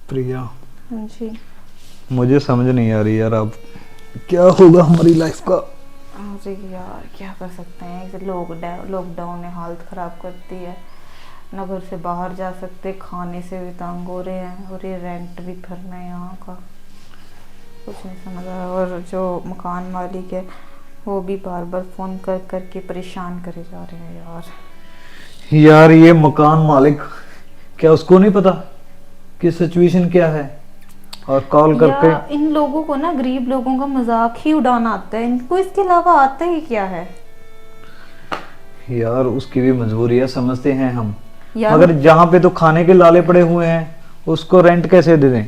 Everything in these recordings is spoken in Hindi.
प्रिया, हाँ जी। मुझे समझ नहीं आ रही यार अब क्या होगा हमारी लाइफ का। अरे यार क्या कर सकते हैं, इसे लॉकडाउन ने हालत ख़राब कर दी है। ना घर से बाहर जा सकते, खाने से भी तंग हो रहे हैं, और ये रेंट भी भरना है यहाँ का, कुछ नहीं समझ आ रहा। और जो मकान मालिक है वो भी बार बार फ़ोन कर कर के परेशान करे जा रहे हैं यार। यार ये मकान मालिक, क्या उसको नहीं पता कि सिचुएशन क्या है? और कॉल या करके इन लोगों को ना, गरीब लोगों का मजाक ही उड़ाना आता है, इनको इसके अलावा आता ही क्या है। यार उसकी भी मजबूरी है, समझते हैं हम, यार मगर जहाँ पे तो खाने के लाले पड़े हुए हैं उसको रेंट कैसे दे दें?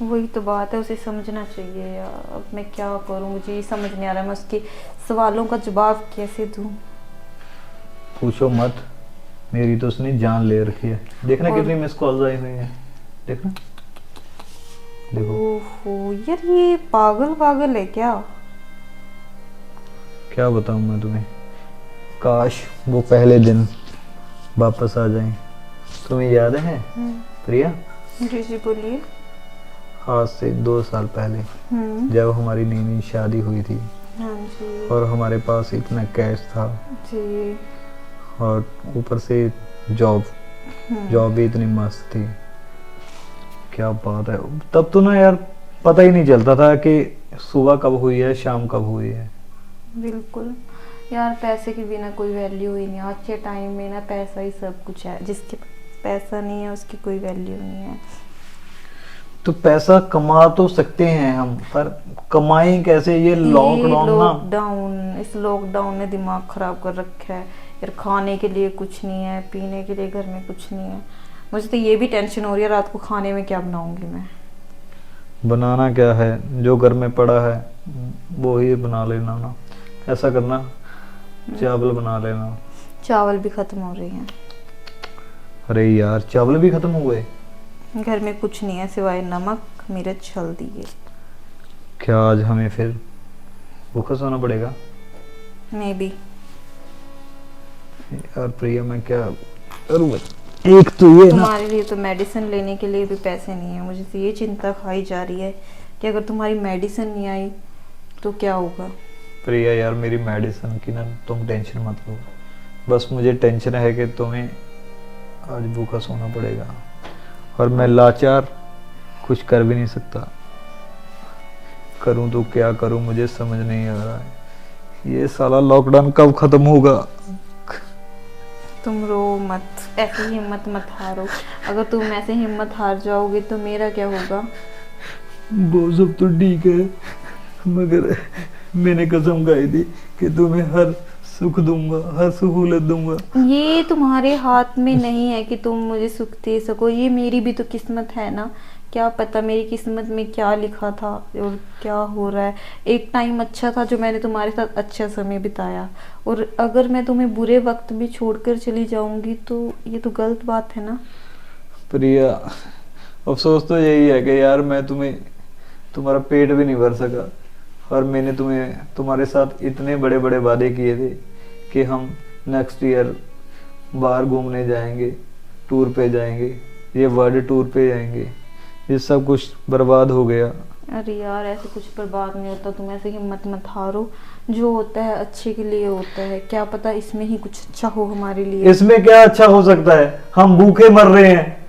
वही तो बात है, उसे समझना चाहिए यार। अब मैं क्या करूं, मुझे ये समझ नहीं आ रहा मैं उसके सवालों का जवाब कैसे दूं। पूछो मत, मेरी तो उसने जान ले रखी है। देखना और कितनी मिस कॉल्स आई हुई हैं, देखना, देखो। ओहो यार, ये पागल पागल है क्या। क्या बताऊं मैं तुम्हें, काश वो पहले दिन वापस आ जाएं। तुम्हें याद है प्रिया, जी जी बोलिए। आज से 2 साल पहले जब हमारी नई नई शादी हुई थी हाँ जी और हमारे पास इतना कैश था जी। और ऊपर से जॉब जॉब भी इतनी मस्त थी, क्या बात है। तब तो ना यार पता ही नहीं चलता था कि सुबह कब हुई है शाम कब हुई है। बिल्कुल यार, पैसे के बिना कोई वैल्यू ही नहीं। आज के टाइम में ना पैसा ही सब कुछ है, जिसके पास पैसा नहीं है उसकी कोई वैल्यू नहीं है। तो पैसा कमा तो सकते हैं हम, पर कमाएं कैसे? ये लॉकडाउन ना, इस लॉकडाउन ने दिमाग खराब कर रखा है यार। खाने के लिए कुछ नहीं है, पीने के लिए घर में कुछ नहीं है। मुझे तो ये भी टेंशन हो रही है, रात को खाने में क्या बनाऊंगी मैं। बनाना क्या है, जो घर में पड़ा है वो ही बना लेना ना। ऐसा करना, चावल बना लेना। चावल भी खत्म हो रहे हैं। अरे यार चावल भी खत्म हो गए? घर में कुछ नहीं है सिवाय नमक मिर्च हल्दी के। क्या आज हमें फिर भूखा सोना पड़ेगा? May be. यार प्रिया मैं क्या करूँ? एक तो ये ना, तुम्हारे लिए तो मेडिसिन लेने के लिए भी पैसे नहीं है। मुझे तो ये चिंता खाई जा रही है कि अगर तुम्हारी मेडिसिन नहीं आई तो क्या होगा। प्रिया यार मेरी मेडिसिन की ना तुम टेंशन मत लो, बस मुझे टेंशन है कि तुम्हें आज भूखा सोना पड़ेगा और मैं लाचार कुछ कर भी नहीं सकता। करूं तो क्या करूं, मुझे समझ नहीं आ रहा है। ये साला लॉकडाउन कब खत्म होगा? तुम रो मत, ऐसे हिम्मत मत हारो। अगर तुम ऐसे हिम्मत हार जाओगे तो मेरा क्या होगा। वो सब तो ठीक है, मगर मैंने कसम खाई थी कि तुम्हें हर सुख दूंगा, हर सहूलत दूंगा। ये तुम्हारे हाथ में नहीं है कि तुम मुझे सुख दे सको। ये मेरी भी तो किस्मत है ना। क्या पता मेरी किस्मत में क्या लिखा था और क्या हो रहा है। एक टाइम अच्छा था जो मैंने तुम्हारे साथ अच्छा समय बिताया, और अगर मैं तुम्हें बुरे वक्त में छोड़कर चली जाऊंगी तो ये तो गलत बात है ना। प्रिया अफसोस तो यही है कि यार मैं तुम्हें, तुम्हारा पेट भी नहीं भर सका, और मैंने तुम्हें तुम्हारे साथ इतने बड़े बड़े वादे किए थे कि हम नेक्स्ट ईयर बाहर घूमने जाएंगे, टूर पे जाएंगे, ये वर्ल्ड टूर पे जाएंगे। ये सब कुछ बर्बाद हो गया। अरे यार ऐसे कुछ बर्बाद नहीं होता, तुम ऐसे हिम्मत मत हारो। जो होता है अच्छे के लिए होता है, क्या पता इसमें ही कुछ अच्छा हो हमारे लिए। इसमें क्या अच्छा हो सकता है? हम भूखे मर रहे हैं,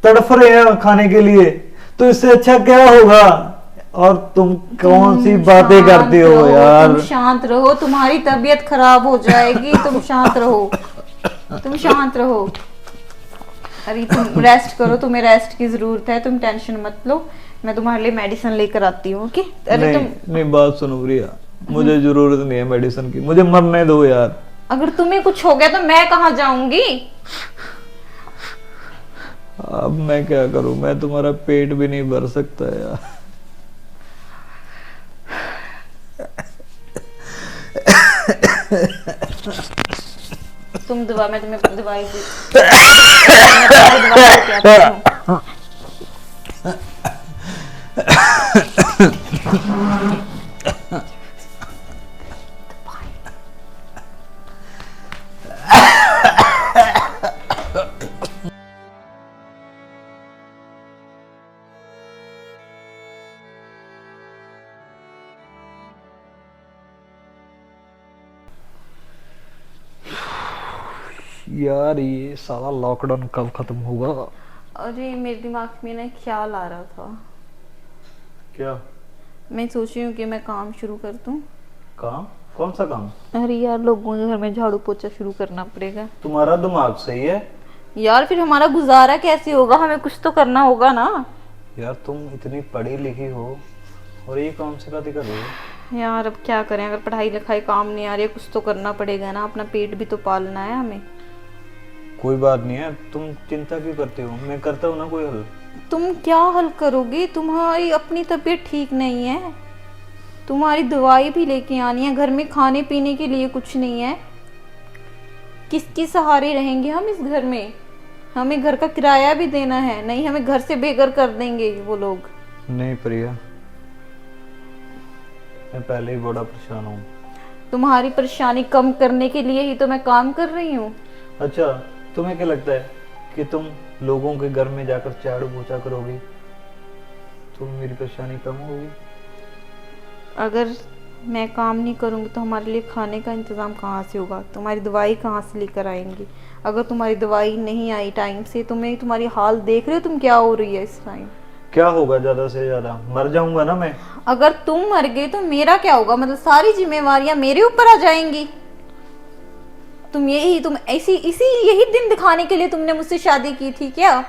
तड़फ रहे हैं खाने के लिए, तो इससे अच्छा क्या होगा? और तुम कौन सी बातें करते हो यार? तुम शांत रहो, तुम्हारी तबीयत खराब हो जाएगी। तुम शांत रहो, तुम शांत रहो। अरे तुम रेस्ट करो, तुम्हें रेस्ट की जरूरत है। तुम टेंशन मत लो, मैं तुम्हारे लिए मेडिसिन लेकर आती हूँ। ओके? अरे नहीं तुम नहीं, बात सुनो प्रिया, मुझे जरूरत नहीं है मेडिसिन की, मुझे मरने दो यार। अगर तुम्हें कुछ हो गया तो मैं कहाँ जाऊंगी। अब मैं क्या करूं, मैं तुम्हारा पेट भी नहीं भर सकता यार। मैं तुम्हें दवाई मैं तुम्हारी दवाई लेके आती हूँ। यार ये सारा लॉकडाउन कब खत्म होगा? अरे मेरे दिमाग में ना एक ख्याल आ रहा था। क्या? मैं सोच रही हूँ कि मैं काम शुरू कर दूँ। काम? कौन सा काम? अरे यार, लोगों के घर में झाड़ू पोछा शुरू करना पड़ेगा। तुम्हारा दिमाग सही है? यार फिर हमारा गुजारा कैसे होगा? हमें कुछ तो करना होगा ना। यार तुम इतनी पढ़ी लिखी हो और ये कौन सी बातें कर रही हो? यार अब क्या करें, अगर पढ़ाई लिखाई काम नहीं आ रही है, कुछ तो करना पड़ेगा ना, अपना पेट भी तो पालना है हमें। कोई बात नहीं है, तुम चिंता क्यों करते हो? मैं करता हूँ ना कोई हल। तुम क्या हल करोगे? तुम्हारी अपनी तबीयत ठीक नहीं है, तुम्हारी दवाई भी लेके आनी है, घर में खाने पीने के लिए कुछ नहीं है। किसके सहारे रहेंगे हम इस घर में? हमें घर का किराया भी देना है, नहीं हमें घर से बेघर कर देंगे वो लोग। नहीं प्रिया, मैं पहले ही बड़ा परेशान हूँ। तुम्हारी परेशानी कम करने के लिए ही तो मैं काम कर रही हूँ। अच्छा, तुम्हें क्या लगता है कि तुम लोगों के घर में जाकर झाड़ू पोछा करोगी तो मेरी परेशानी कम होगी? अगर मैं काम नहीं करूँगी तो हमारे लिए खाने का इंतज़ाम कहाँ से होगा? तुम्हारी दवाई कहाँ से लेकर आएंगी? अगर तुम्हारी दवाई नहीं आई टाइम से, तुम्हें तुम्हारी हाल देख रहे हो तुम क्या हो रही है इस टाइम। क्या होगा? ज्यादा से ज्यादा मर जाऊंगा ना मैं। अगर तुम मर गए तो मेरा क्या होगा? मतलब सारी जिम्मेवारियां मेरे ऊपर आ जाएंगी। तुम ऐसी इसी यही दिन दिखाने के लिए तुमने मुझसे शादी की थी क्या?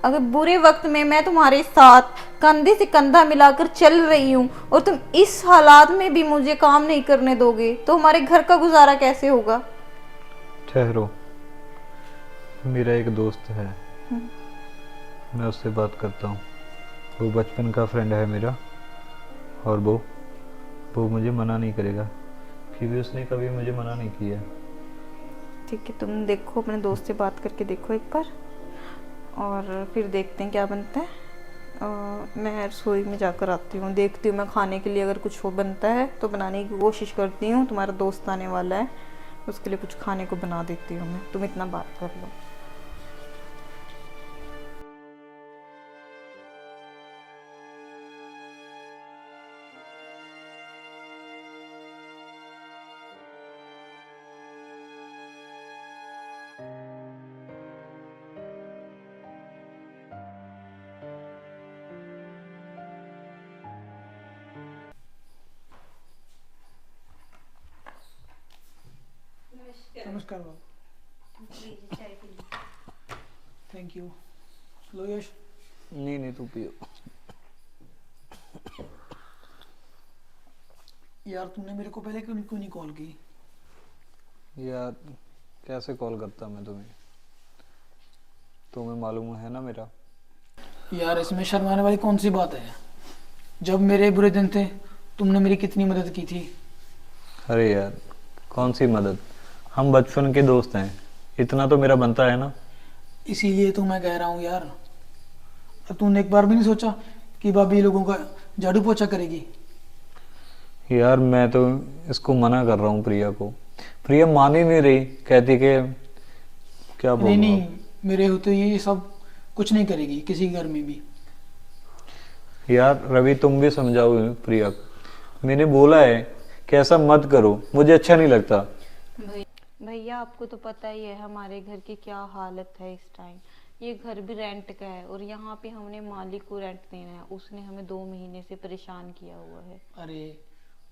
अगर बुरे वक्त में मैं तुम्हारे साथ कंधे से कंधा मिलाकर चल रही हूँ और तुम इस हालात में भी मुझे काम नहीं करने दोगे तो हमारे घर का गुजारा कैसे होगा? ठहरो, मेरा एक दोस्त है, मैं उससे बात करता हूँ। वो बचपन का फ्रेंड है मेरा और वो मुझे मना नहीं करेगा क्योंकि उसने कभी मुझे मना नहीं किया। ठीक है, तुम देखो, अपने दोस्त से बात करके देखो एक बार और फिर देखते हैं क्या बनता है। मैं रसोई में जाकर आती हूँ, देखती हूँ मैं खाने के लिए अगर कुछ हो बनता है तो बनाने की कोशिश करती हूँ। तुम्हारा दोस्त आने वाला है, उसके लिए कुछ खाने को बना देती हूँ मैं। तुम इतना बात कर लो। नमस्कार बाबू। Thank you. लो यश। नहीं नहीं, तू पियो। यार तूने मेरे को पहले क्यों नहीं कॉल की? यार कैसे कॉल करता मैं तुम्हें मालूम है ना मेरा। यार इसमें शर्माने वाली कौन सी बात है? जब मेरे बुरे दिन थे तुमने मेरी कितनी मदद की थी। अरे यार कौन सी मदद, हम बचपन के दोस्त हैं, इतना तो मेरा बनता है ना। इसीलिए तो मैं कह रहा हूँ यार, अब तूने एक बार भी नहीं सोचा कि भाभी लोगों का झाड़ू पोछा करेगी? यार मैं तो इसको मना कर रहा हूँ प्रिया को, प्रिया मान ही नहीं रही, कहती कि क्या नहीं बोलूं नहीं, अब। मेरे होते ये सब कुछ नहीं करेगी किसी घर में भी। यार रवि तुम भी समझाओ प्रिया को, मैंने बोला है कि ऐसा मत करो, मुझे अच्छा नहीं लगता। भैया आपको तो पता ही है हमारे घर की क्या हालत है इस टाइम। ये घर भी रेंट का है और यहाँ पे हमने मालिक को रेंट देना है, उसने हमें 2 महीने से परेशान किया हुआ है। अरे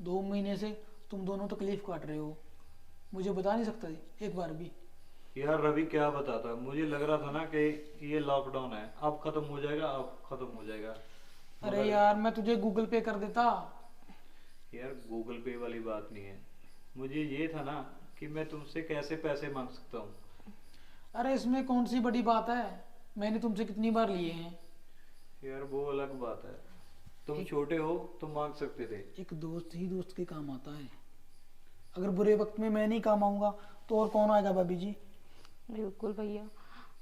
2 महीने से तुम दोनों तकलीफ काट रहे हो, मुझे बता नहीं सकता एक बार भी? यार रवि क्या बताता, मुझे लग रहा था ना कि ये लॉकडाउन है, अब खत्म हो जाएगा, अब खत्म हो जाएगा। अरे यार मैं तुझे गूगल पे कर देता। यार गूगल पे वाली बात नहीं है, मुझे ये था ना कि मैं तुमसे कैसे पैसे मांग सकता हूँ। अरे इसमें कौन सी बड़ी बात है, मैंने तुमसे कितनी बार लिए हैं। यार वो अलग बात है, तुम छोटे हो तो मांग सकते थे। एक दोस्त ही दोस्त के काम आता है, अगर बुरे वक्त में मैं नहीं काम आऊंगा तो और कौन आएगा भाभी जी? बिल्कुल भैया।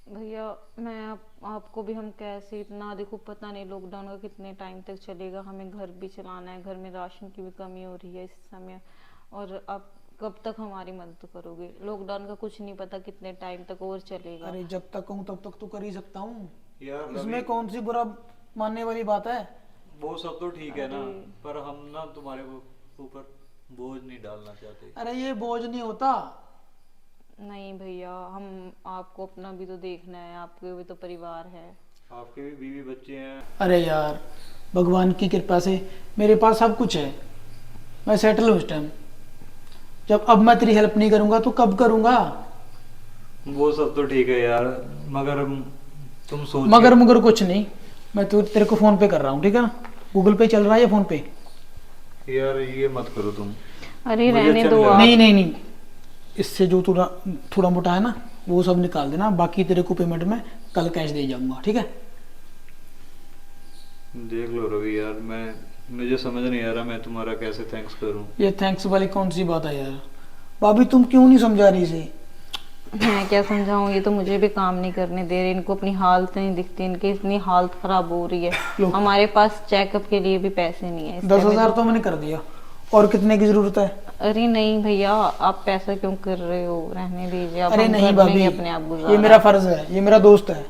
भैया मैं आपको भी हम कैसे, इतना देखो पता नहीं लॉकडाउन का कितने टाइम तक चलेगा, हमें घर भी चलाना है, घर में राशन की भी कमी हो रही है इस समय, और आप कब तक हमारी मदद करोगे? लॉकडाउन का कुछ नहीं पता कितने टाइम तक और चलेगा। अरे जब तक हूँ तब तक तो कर ही सकता हूँ, यार इसमें कौन सी बुरा मानने वाली बात है? वो सब तो ठीक है ना, पर हम ना तुम्हारे ऊपर बोझ नहीं डालना चाहते। अरे ये बोझ नहीं होता, नहीं भैया, हम आपको अपना भी तो देखना है, आपके भी तो परिवार है। आपके भी बीवी बच्चे हैं। अरे यार, भगवान की कृपा से मेरे पास सब कुछ है, मैं सेटल हूँ इस टाइम। जब अब मैं तेरी हेल्प नहीं करूंगा तो कब करूंगा? वो सब तो ठीक है यार, मगर तुम सोच मगर कुछ नहीं, मैं तो तेरे को फोन पे कर रहा हूँ, ठीक है ना? गूगल पे चल रहा है या फोन पे? यार ये मत करो तुम। अरे मुझे रहने चल दो जाओ। आप। नहीं, इससे जो थोड़ा मोटा है ना वो सब निकाल देना, बाकी तेरे को पेमेंट में कल कैश दे जाऊंगा, ठीक है? देख लो रवि यार, मुझे समझ नहीं आ रहा मैं तुम्हारा कैसे थैंक्स करूं। ये थैंक्स वाली कौन सी बात है यार? भाभी तुम क्यों नहीं समझा रही इसे? मैं क्या समझाऊं, ये तो मुझे भी काम नहीं करने दे रहे, इनको अपनी हालत नहीं दिखती, इनकी इतनी हालत खराब हो रही है। लो। हमारे पास चेकअप के लिए भी पैसे नहीं है। 10,000 तो मैंने कर दिया, और कितने की जरूरत है? अरे नहीं भैया, आप पैसा क्यों कर रहे हो, रहने दीजिए आप। अरे हम नहीं कर भाभी, लेंगे अपने आप गुजारा। ये मेरा फर्ज है, ये मेरा दोस्त है।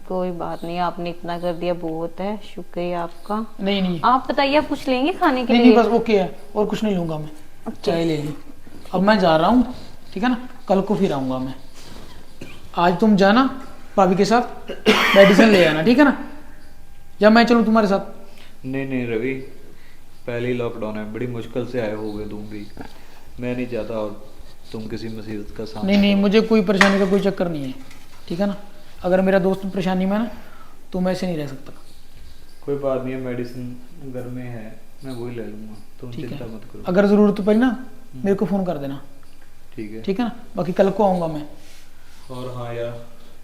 कोई बात नहीं, आपने इतना कर दिया बहुत है, शुक्रिया आपका। नहीं, आप बताइए, आप कुछ लेंगे खाने के नहीं लिए? बस ओके है, और कुछ नहीं लूंगा मैं। चाय ले ली, अब मैं जा रहा हूँ, ठीक है ना? कल को फिर आऊंगा मैं। आज तुम जाना भाभी के साथ, मेडिसिन ले आना, ठीक है ना? या मैं चलूँ तुम्हारे साथ? नहीं रवि, पहली लॉकडाउन है, बड़ी मुश्किल से आए होगे तुम भी, मैं नहीं चाहता और तुम किसी मुसीबत का सामना नहीं, करो। मुझे कोई परेशानी का कोई चक्कर नहीं है, ठीक है ना? अगर मेरा दोस्त परेशानी में ना, तो मैं ऐसे नहीं रह सकता। कोई बात नहीं है, मेडिसिन घर में है, मैं वही ले लूंगा, तुम ठीक चिंता है, मत करो। अगर जरूरत पड़ी ना मेरे को फोन कर देना, ठीक है। ठीक है ना? बाकी कल को आऊंगा मैं। और हाँ यार,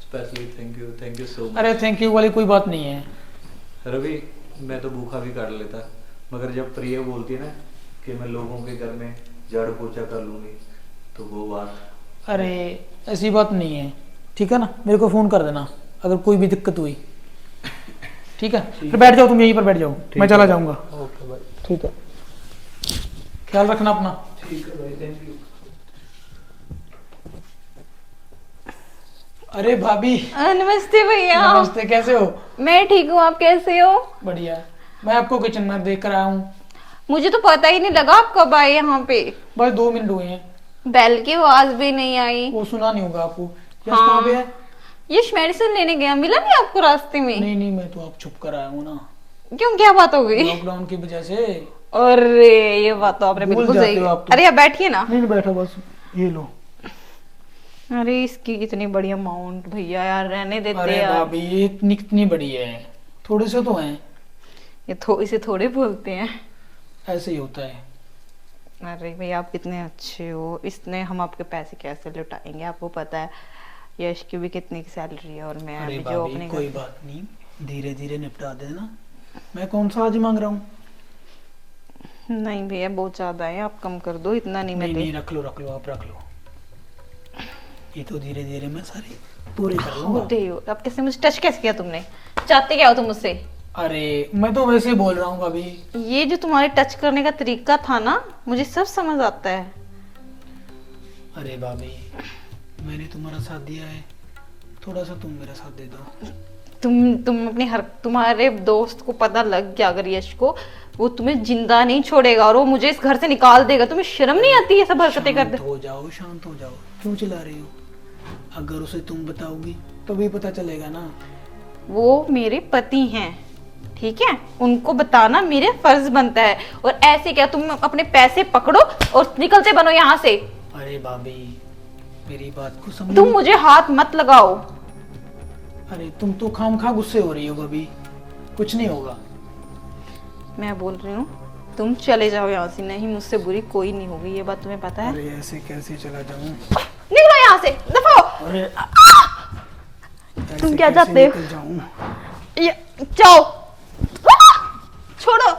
specially thank you so much. अरे थैंक यू वाली कोई बात नहीं है। रवि, मैं तो भूखा भी काट लेता, मगर जब प्रिय बोलती है ना कि मैं लोगों के घर में झाड़ू पोछा कर लूंगी, तो वो बात। अरे ऐसी बात नहीं है, ठीक है ना? मेरे को फोन कर देना अगर कोई भी दिक्कत हुई, ठीक है? फिर बैठ जाओ, तुम यहीं पर बैठ जाओ, मैं चला जाऊंगा। ओके भाई। ठीक है, ख्याल रखना अपना। ठीक है भाई, थैंक यू। अरे भाभी, नमस्ते भैया। नमस्ते, कैसे हो? मैं ठीक हूँ, आप कैसे हो? बढ़िया, मैं आपको किचन में देख कर आया हूँ। मुझे तो पता ही नहीं लगा आप कब आए यहाँ पे। बस 2 मिनट हुए हैं। बेल की आवाज भी नहीं आई। वो सुना नहीं होगा आपको। यश हाँ। कहाँ पे है? यश मेडिसिन लेने गया, मिला नहीं आपको रास्ते में? नहीं, मैं तो आप छुप कर आया हूँ ना, क्यों, क्या बात हो गई? लॉकडाउन की वजह से। अरे ये बात तो आपने भूल बिल्कुल जाते सही। हो आप तो। अरे आप बैठिए ना। नहीं बैठो, बस ये लो। अरे इसकी कितनी बड़ी अमाउंट भैया, यार रहने देते अरे यार। भाभी, ये कितनी बड़ी है, थोड़े से तो हैं। ये इसे थोड़े बोलते हैं। ऐसे ही होता है। अरे भैया आप कितने अच्छे हो, इसने हम आपके पैसे कैसे लुटाएंगे, आपको पता है यश की भी कितनी सैलरी है, और मैं अरे अभी जो भाभी अपने कोई बात नहीं, धीरे धीरे निपटा देना। मैं कौन सा आज मांग रहा हूँ? नहीं भैया बहुत ज्यादा है, आप कम कर दो, इतना नहीं मैं नहीं, दे। रख लो, आप रख लो। ये तो धीरे धीरे मैं सारे पूरे कर लूंगा। होते हो आप, कैसे मुझे टच कैसे किया तुमने? चाहते क्या हो तुम मुझसे? अरे मैं तो वैसे बोल रहा हूँ भाभी। ये जो तुम्हारे टच करने का तरीका था ना, मुझे सब समझ आता है। अरे भाभी, मैंने तुम्हारा साथ दिया है, थोड़ा सा तुम मेरा साथ दे दो। तुम अपनी तुम्हारे दोस्त को पता लग गया अगर यश को, वो तुम्हें जिंदा नहीं छोड़ेगा और वो मुझे इस घर से निकाल देगा। तुम्हें शर्म नहीं आती है सब हरकतें करते? शांत हो जाओ, क्यों चिल्ला रही हो? अगर उसे तुम बताओगी तो भी पता चलेगा ना। वो मेरे पति हैं, ठीक है? उनको बताना मेरे फर्ज बनता है। और ऐसे क्या, तुम अपने पैसे पकड़ो और निकलते बनो यहाँ से। अरे भाभी, मेरी बात को समझो। तुम मुझे हाथ मत लगाओ। अरे तुम तो खामखा गुस्से हो रही हो भाभी, कुछ नहीं होगा। मैं बोल रही हूँ तुम चले जाओ यहाँ से, नहीं मुझसे बुरी कोई नहीं होगी, ये बात तुम्हें पता है? अरे ऐसे कैसे चला जाऊं? निकलो यहाँ से, दफा हो। अरे तुम क्या चाहते हो? जाऊं? ये जाओ, छोड़ो।